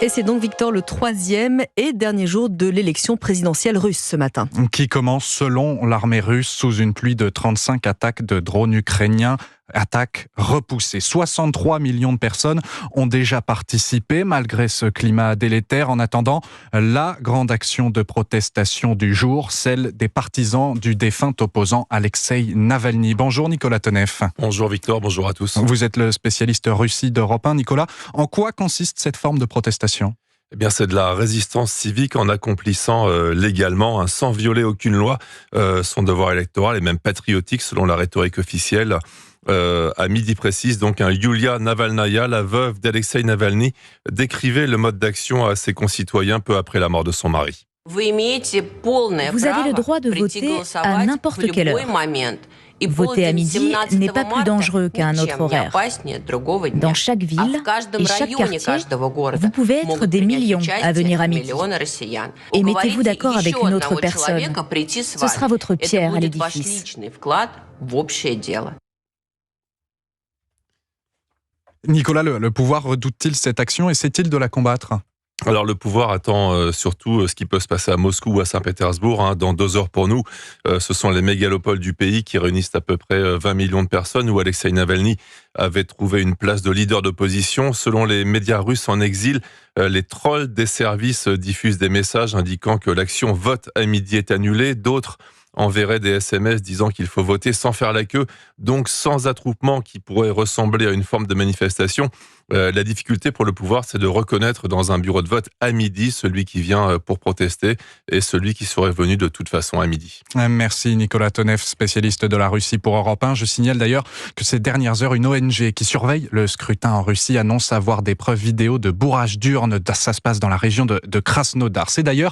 Et c'est donc, Victor, le troisième et dernier jour de l'élection présidentielle russe ce matin. Qui commence, selon l'armée russe, sous une pluie de 35 attaques de drones ukrainiens. Attaques repoussées. 63 millions de personnes ont déjà participé malgré ce climat délétère. En attendant, la grande action de protestation du jour, celle des partisans du défunt opposant Alexeï Navalny. Bonjour Nicolas Tonev. Bonjour Victor, bonjour à tous. Vous êtes le spécialiste Russie d'Europe 1. Nicolas, en quoi consiste cette forme de protestation ? Eh bien, c'est de la résistance civique en accomplissant légalement, sans violer aucune loi, son devoir électoral et même patriotique selon la rhétorique officielle. À midi précise, donc, Yulia Navalnaya, la veuve d'Alexeï Navalny, décrivait le mode d'action à ses concitoyens peu après la mort de son mari. Vous avez le droit de voter à n'importe quelle heure. Voter à midi n'est pas plus dangereux qu'à un autre horaire. Dans chaque ville et chaque quartier, vous pouvez être des millions à venir à midi. Et mettez-vous d'accord avec une autre personne. Ce sera votre pierre à l'édifice. Nicolas, le pouvoir redoute-t-il cette action et essaie-t-il de la combattre ? Alors le pouvoir attend surtout ce qui peut se passer à Moscou ou à Saint-Pétersbourg. Dans 2 heures pour nous, ce sont les mégalopoles du pays qui réunissent à peu près 20 millions de personnes où Alexeï Navalny avait trouvé une place de leader d'opposition. Selon les médias russes en exil, les trolls des services diffusent des messages indiquant que l'action vote à midi est annulée. D'autres enverrait des SMS disant qu'il faut voter sans faire la queue, donc sans attroupement qui pourrait ressembler à une forme de manifestation. La difficulté pour le pouvoir, c'est de reconnaître dans un bureau de vote à midi celui qui vient pour protester et celui qui serait venu de toute façon à midi. Merci Nicolas Tonev, spécialiste de la Russie pour Europe 1. Je signale d'ailleurs que ces dernières heures, une ONG qui surveille le scrutin en Russie annonce avoir des preuves vidéo de bourrage d'urnes. Ça se passe dans la région de Krasnodar. C'est d'ailleurs